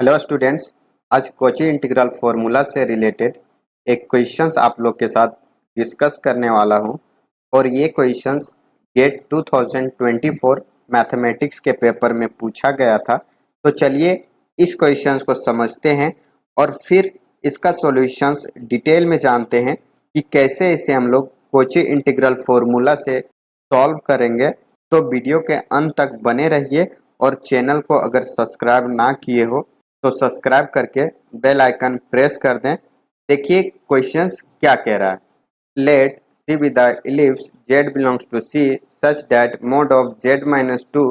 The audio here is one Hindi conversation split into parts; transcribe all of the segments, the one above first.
Hello students. आज कोची इंटीग्रल फॉर्मूला से रिलेटेड एक क्वेश्चंस आप लोग के साथ डिस्कस करने वाला हूं और ये क्वेश्चंस गेट 2024 मैथमेटिक्स के पेपर में पूछा गया था। तो चलिए इस क्वेश्चंस को समझते हैं और फिर इसका सॉल्यूशंस डिटेल में जानते हैं कि कैसे इसे हम लोग कोची इंटीग्रल फॉर्मूला से सॉल्व करेंगे। तो वीडियो के अंत तक बने रहिए और चैनल को अगर सब्सक्राइब ना किए हो तो सब्सक्राइब करके बेल आइकन प्रेस कर दें। देखिए क्वेश्चंस क्या कह रहा है। Let C with the ellipse z belongs to c such that mod of z minus 2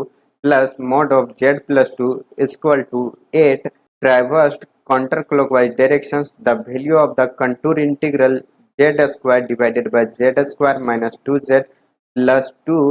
plus mod of z plus 2 is equal to 8 traversed counterclockwise directions. The value of the contour integral z square divided by z square minus 2z plus 2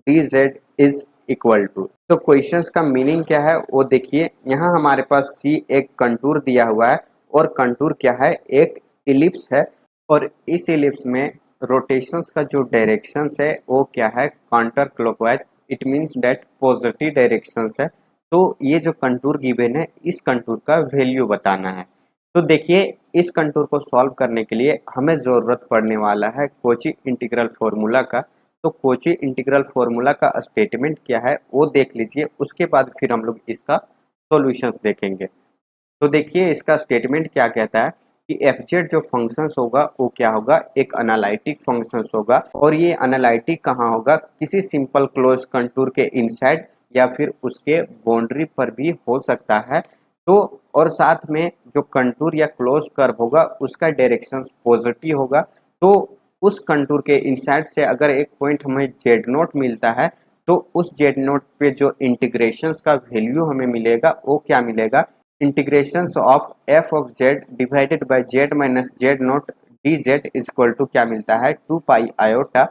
dz is equal to. तो क्वेश्चंस का मीनिंग क्या है वो देखिए। यहाँ हमारे पास सी एक कंटूर दिया हुआ है और कंटूर क्या है, एक इलिप्स है और इस इलिप्स में रोटेशंस का जो डायरेक्शंस है वो क्या है, counter clockwise. It means that positive directions है। तो ये जो कंटूर गिवन है इस कंटूर का वैल्यू बताना है। तो देखिए इस कंटूर को सॉल्व करने के लिए हमें ज़रूरत पड़ने वाला है कोची इंटीग्रल फॉर्मूला का। तो कोची इंटीग्रल फॉर्मूला का स्टेटमेंट क्या है वो देख लीजिए, उसके बाद फिर हम लोग इसका सॉल्यूशंस देखेंगे। तो देखिए इसका स्टेटमेंट क्या कहता है कि एफ जेड जो फंक्शंस होगा वो क्या होगा, एक एनालिटिक फंक्शंस होगा और ये एनालिटिक कहाँ होगा, किसी सिंपल क्लोज कंटूर के इनसाइड या फिर उसके बाउंड्री पर भी हो सकता है। तो और साथ में जो कंटूर या क्लोज कर्व होगा उसका डायरेक्शन पॉजिटिव होगा। तो उस कंटूर के इनसाइड से अगर एक पॉइंट हमें जेड नोट मिलता है तो उस जेड नोट पे जो इंटीग्रेशंस का वैल्यू हमें मिलेगा वो क्या मिलेगा, integrations of F of Z divided by Z minus Z naught D Z is equal to क्या मिलता है, 2 pi iota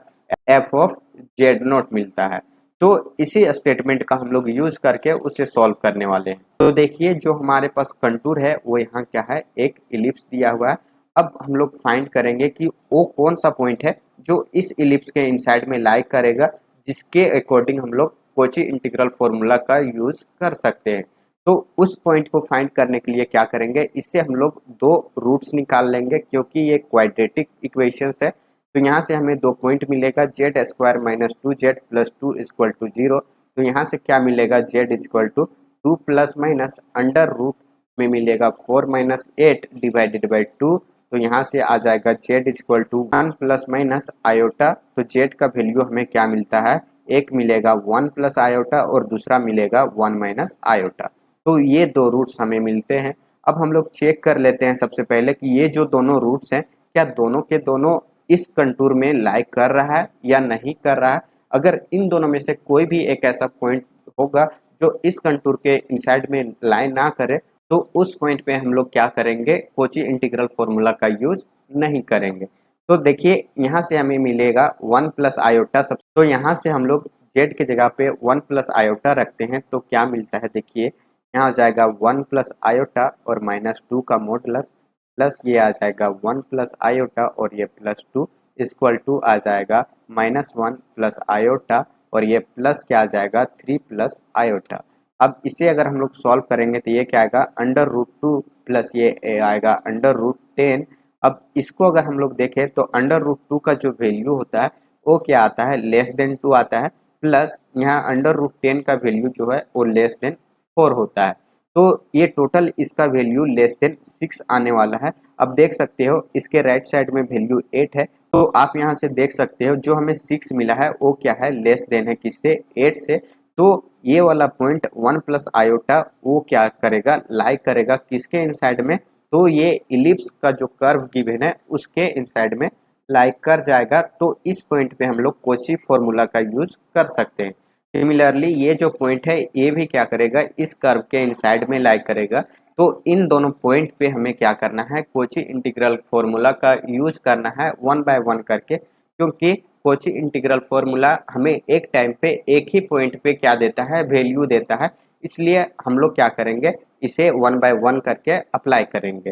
F of Z naught मिलता है। तो इसी स्टेटमेंट का हम लोग यूज करके उसे सॉल्व करने वाले हैं। तो देखिए जो हमारे पास कंटूर है वो यहाँ क्या है, एक इलिप्स दिया हुआ है। अब हम लोग फाइंड करेंगे कि वो कौन सा पॉइंट है जो इस इलिप्स के इनसाइड में लाई करेगा, जिसके अकॉर्डिंग हम लोग कोची इंटीग्रल फॉर्मूला का यूज कर सकते हैं। तो उस पॉइंट को फाइंड करने के लिए क्या करेंगे, इससे हम लोग दो रूट्स निकाल लेंगे क्योंकि ये क्वाड्रेटिक इक्वेशंस है। तो यहाँ से हमें दो पॉइंट मिलेगा, Z square minus 2z plus 2 equal to 0। तो यहाँ से क्या मिलेगा, Z equal to 2 plus minus under root में मिलेगा 4 माइनस 8 डिवाइडेड बाई 2। तो यहाँ से आ जाएगा Z equal to 1 plus minus iota. तो जेड का वैल्यू हमें क्या मिलता है, एक मिलेगा 1 प्लस आयोटा और दूसरा मिलेगा 1 माइनस आयोटा। तो ये दो रूट्स हमें मिलते हैं। अब हम लोग चेक कर लेते हैं सबसे पहले कि ये जो दोनों रूट्स हैं क्या दोनों के दोनों इस कंटूर में लाई कर रहा है या नहीं कर रहा है। अगर इन दोनों में से कोई भी एक ऐसा पॉइंट होगा जो इस कंटूर के इनसाइड में लाई ना करे तो उस पॉइंट पे हम लोग क्या करेंगे, कोची इंटीग्रल फॉर्मूला का यूज नहीं करेंगे। तो देखिए यहाँ से हमें मिलेगा 1 प्लस आयोटा सब। तो यहाँ से हम लोग जेड की जगह पे 1 प्लस आयोटा रखते हैं तो क्या मिलता है, देखिए यहाँ आ जाएगा 1 प्लस आयोटा और माइनस 2 का मॉडुलस प्लस ये आ जाएगा 1 प्लस आयोटा और ये प्लस 2 इक्वल टू आ जाएगा माइनस 1 प्लस आयोटा और ये प्लस क्या आ जाएगा 3 प्लस आयोटा। अब इसे अगर हम लोग सॉल्व करेंगे तो ये क्या आएगा, अंडर रूट 2 प्लस ये आएगा अंडर रूट 10। अब इसको अगर हम लोग देखें तो अंडर रूट 2 का जो वैल्यू होता है वो क्या आता है, लेस देन 2 आता है, प्लस यहाँ अंडर रूट 10 का वैल्यू जो है वो लेस देन 4 होता है। तो ये टोटल इसका वैल्यू लेस देन 6 आने वाला है। अब देख सकते हो इसके राइट साइड में वैल्यू 8 है। तो आप यहाँ से देख सकते हो जो हमें 6 मिला है वो क्या है, लेस देन है किससे, 8 से। तो ये वाला पॉइंट 1 प्लस आयोटा वो क्या करेगा, लाई करेगा किसके इनसाइड में, तो ये इलिप्स का जो कर्व गिवन है उसके इनसाइड में लाई कर जाएगा। तो इस पॉइंट पे हम लोग कोची फॉर्मूला का यूज कर सकते हैं। सिमिलरली ये जो पॉइंट है ये भी क्या करेगा, इस कर्व के इनसाइड में लाई करेगा। तो इन दोनों पॉइंट पे हमें क्या करना है, कोची इंटीग्रल फॉर्मूला का यूज करना है 1 बाय 1 करके, क्योंकि कोची इंटीग्रल फॉर्मूला हमें एक टाइम पे एक ही पॉइंट पे क्या देता है, वैल्यू देता है। इसलिए हम लोग क्या करेंगे, इसे 1 बाय 1 करके अप्लाई करेंगे।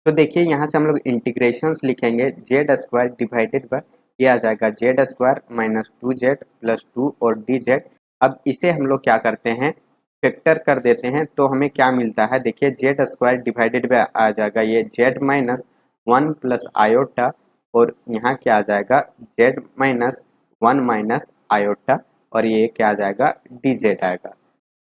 तो देखिए यहाँ से हम लोग इंटीग्रेशंस लिखेंगे, जेड स्क्वायर डिवाइडेड बाय ये आ जाएगा Z square minus 2z plus 2 और डी जेड। अब इसे हम लोग क्या करते हैं, फैक्टर कर देते हैं तो हमें क्या मिलता है, देखिए जेड स्क्वायर डिवाइडेड बाय आ जाएगा ये Z minus one plus iota, और यहाँ क्या आ जाएगा Z minus one minus iota, और ये क्या आ जाएगा डी जेड आएगा।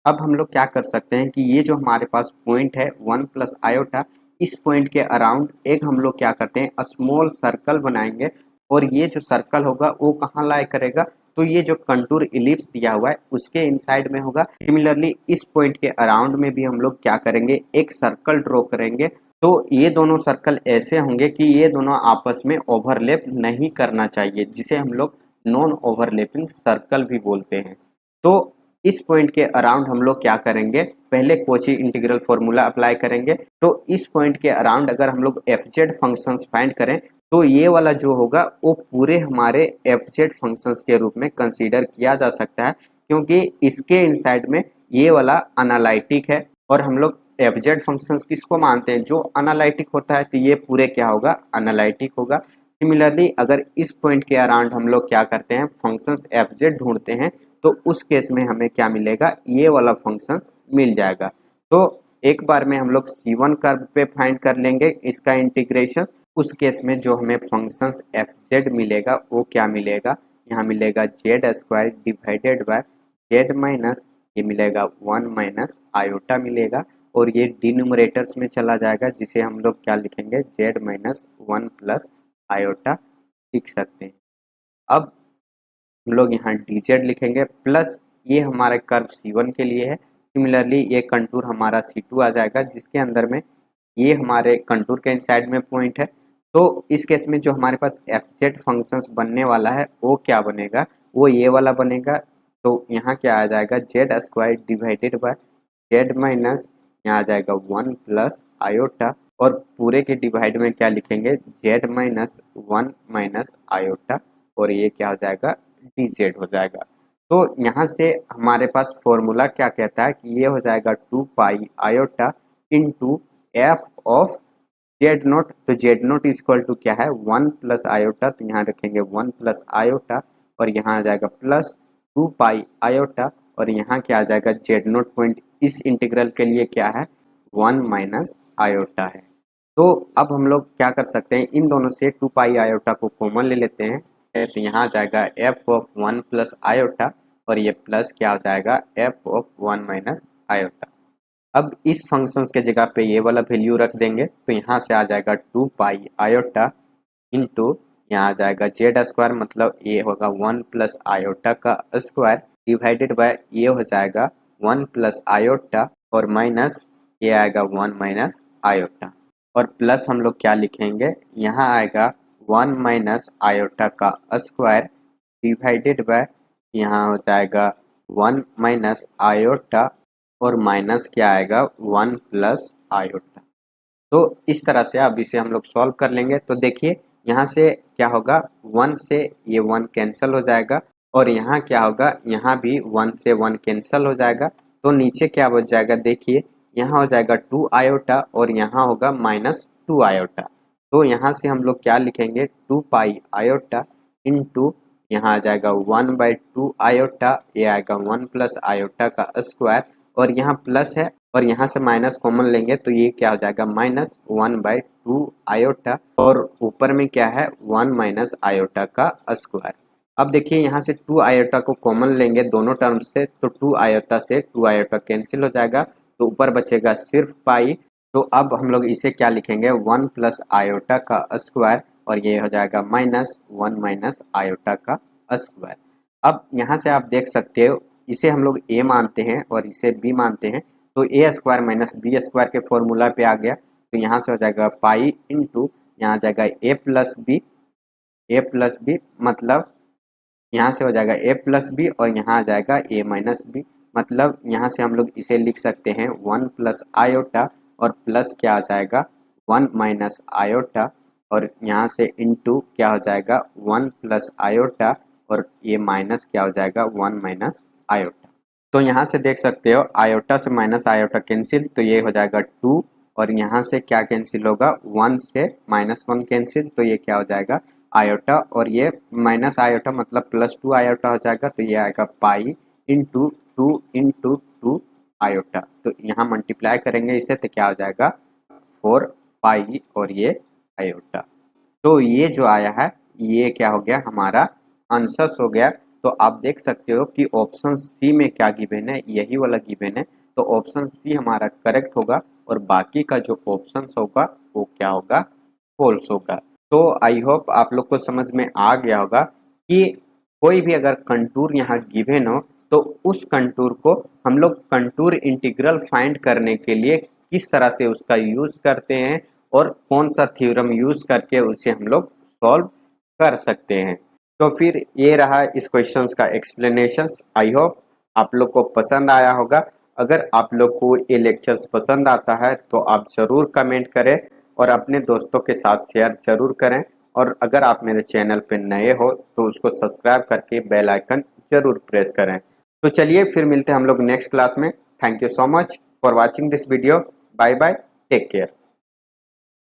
अब हम लोग क्या कर सकते हैं कि ये जो हमारे पास पॉइंट है वन प्लस आयोटा, इस पॉइंट के अराउंड एक हम लोग क्या करते हैं स्मॉल सर्कल बनाएंगे, और ये जो सर्कल होगा वो कहाँ लाई करेगा, तो ये जो कंटूर इलिप्स दिया हुआ है उसके इनसाइड में होगा। सिमिलरली इस पॉइंट के अराउंड में भी हम लोग क्या करेंगे एक सर्कल ड्रॉ करेंगे, तो ये दोनों सर्कल ऐसे होंगे कि ये दोनों आपस में ओवरलैप नहीं करना चाहिए, जिसे हम लोग नॉन ओवरलैपिंग सर्कल भी बोलते हैं। तो इस पॉइंट के अराउंड हम लोग क्या करेंगे, पहले कोची इंटीग्रल फॉर्मूला अप्लाई करेंगे। तो इस पॉइंट के अराउंड अगर हम लोग एफ जेड फंक्शंस फाइंड करें तो ये वाला जो होगा वो पूरे हमारे एफ जेड फंक्शंस के रूप में कंसीडर किया जा सकता है, क्योंकि इसके इनसाइड में ये वाला अनालिटिक है, और हम लोग एफ जेड फंक्शंस किसको मानते हैं, जो अनालिटिक होता है, तो ये पूरे क्या होगा अनालिटिक होगा। सिमिलरली अगर इस पॉइंट के अराउंड हम लोग क्या करते हैं फंक्शंस एफ जेड ढूंढते हैं, तो उस केस में हमें क्या मिलेगा, ये वाला फंक्शन मिल जाएगा। तो एक बार में हम लोग C1 कर्व पे फाइंड कर लेंगे इसका इंटीग्रेशन। उस केस में जो हमें फंक्शंस एफ जेड मिलेगा वो क्या मिलेगा, यहाँ मिलेगा Z square divided by Z minus ये मिलेगा वन माइनस आयोटा मिलेगा, और ये डिनोमिनेटर्स में चला जाएगा, जिसे हम लोग क्या लिखेंगे Z minus one plus iota लिख सकते हैं। अब हम लोग यहाँ डी जेड लिखेंगे, प्लस ये हमारे कर्व C1 के लिए है। सिमिलरली ये कंटूर हमारा C2 आ जाएगा, जिसके अंदर में ये हमारे कंटूर के इनसाइड में पॉइंट है। तो इस केस में जो हमारे पास एफ जेड फंक्शंस बनने वाला है वो क्या बनेगा, वो ये वाला बनेगा। तो यहाँ क्या आ जाएगा Z square divided by Z minus यहाँ आ जाएगा वन प्लस आयोटा, और पूरे के डिवाइड में क्या लिखेंगे Z minus one minus iota, और ये क्या हो जाएगा डी जेड हो जाएगा। तो यहाँ से हमारे पास फॉर्मूला क्या कहता है कि ये हो जाएगा two pi iota into F of Z naught. तो जेड नोट इक्वल टू क्या है वन प्लस आयोटा, तो यहाँ रखेंगे वन प्लस आयोटा, और यहाँ आ जाएगा प्लस टू पाई आयोटा, और यहाँ क्या आ जाएगा जेड नोट पॉइंट इस इंटीग्रल के लिए क्या है वन माइनस आयोटा है। तो अब हम लोग क्या कर सकते हैं, इन दोनों से टू पाई आयोटा को कॉमन ले लेते हैं, तो यहाँ आ जाएगा F of one plus iota, और ये प्लस क्या हो जाएगा F of one minus iota. अब इस फंक्शंस के जगह पे ये वाला वैल्यू रख देंगे, तो यहाँ से आ जाएगा टू पाई आयोटा इंटू यहाँ आ जाएगा जेड स्क्वायर, मतलब ये होगा वन प्लस आयोटा का स्क्वायर डिवाइडेड बाय ये हो जाएगा वन प्लस आयोटा, और माइनस ये आएगा वन माइनस आयोटा, और प्लस हम लोग क्या लिखेंगे यहाँ आएगा वन माइनस आयोटा का स्क्वायर डिवाइडेड बाय यहाँ हो जाएगा वन माइनस आयोटा, और माइनस क्या आएगा वन प्लस आयोटा। तो इस तरह से अब इसे हम लोग सॉल्व कर लेंगे। तो देखिए यहाँ से क्या होगा वन से ये वन कैंसिल हो जाएगा, और यहाँ क्या होगा यहाँ भी वन से वन कैंसिल हो जाएगा, तो नीचे क्या बच जाएगा देखिए यहाँ हो जाएगा टू आयोटा, और यहाँ होगा माइनस टू आयोटा। तो यहाँ से हम लोग क्या लिखेंगे टू पाई आयोटा इंटू यहाँ आ जाएगा वन बाई टू आयोटा, ये आएगा वन प्लस आयोटा का स्क्वायर, और यहाँ प्लस है और यहाँ से माइनस कॉमन लेंगे तो ये क्या हो जाएगा minus one by two iota, और ऊपर में क्या है वन माइनस आयोटा का स्क्वायर। अब देखिए यहाँ से टू आयोटा को कॉमन लेंगे दोनों टर्म से, तो टू आयोटा से टू आयोटा कैंसिल हो जाएगा, तो ऊपर बचेगा सिर्फ पाई। तो अब हम लोग इसे क्या लिखेंगे वन प्लस आयोटा का स्क्वायर, और ये हो जाएगा माइनस वन माइनस आयोटा का स्क्वायर। अब यहाँ से आप देख सकते हो इसे हम लोग ए मानते हैं और इसे बी मानते हैं, तो ए स्क्वायर माइनस बी स्क्वायर के फॉर्मूला पे आ गया। तो यहाँ से हो जाएगा पाई इंटू यहाँ आ जाएगा ए प्लस बी, मतलब यहाँ से हो जाएगा ए प्लस बी, और यहाँ आ जाएगा ए माइनस बी, मतलब यहाँ से हम लोग इसे लिख सकते हैं वन प्लस आयोटा, और प्लस क्या आ जाएगा वन माइनस आयोटा, और यहाँ से इंटू क्या हो जाएगा वन प्लस आयोटा, और ये माइनस क्या हो जाएगा वन माइनस आयोटा। तो यहाँ से देख सकते हो आयोटा से माइनस आयोटा कैंसिल, तो ये हो जाएगा टू, और यहाँ से क्या कैंसिल होगा वन से माइनस वन कैंसिल, तो ये क्या हो जाएगा आयोटा, और ये माइनस आयोटा मतलब प्लस टू आयोटा हो जाएगा, तो ये आएगा पाई इंटू टू आयोटा। तो यहाँ मल्टीप्लाई करेंगे इसे तो क्या हो जाएगा 4 पाई और ये आयोटा। तो ये जो आया है ये क्या हो गया हमारा आंसर हो गया। तो आप देख सकते हो कि ऑप्शन सी में क्या गिवन है, यही वाला गिवन है। तो ऑप्शन सी हमारा करेक्ट होगा और बाकी का जो ऑप्शन होगा वो क्या होगा फॉल्स होगा। तो आई होप आप लोग को समझ में आ गया होगा कि कोई भी अगर कंटूर यहाँ गिवन हो तो उस कंटूर को हम लोग कंटूर इंटीग्रल फाइंड करने के लिए किस तरह से उसका यूज करते हैं और कौन सा थ्योरम यूज करके उसे हम लोग सॉल्व कर सकते हैं। तो फिर ये रहा इस क्वेश्चंस का एक्सप्लेनेशंस। आई होप आप लोग को पसंद आया होगा। अगर आप लोग को ये लेक्चर्स पसंद आता है तो आप ज़रूर कमेंट करें और अपने दोस्तों के साथ शेयर जरूर करें। और अगर आप मेरे चैनल पर नए हो तो उसको सब्सक्राइब करके बेल आइकन जरूर प्रेस करें। तो चलिए फिर मिलते हैं हम लोग नेक्स्ट क्लास में। Thank you so much for watching this video. Bye bye, take care.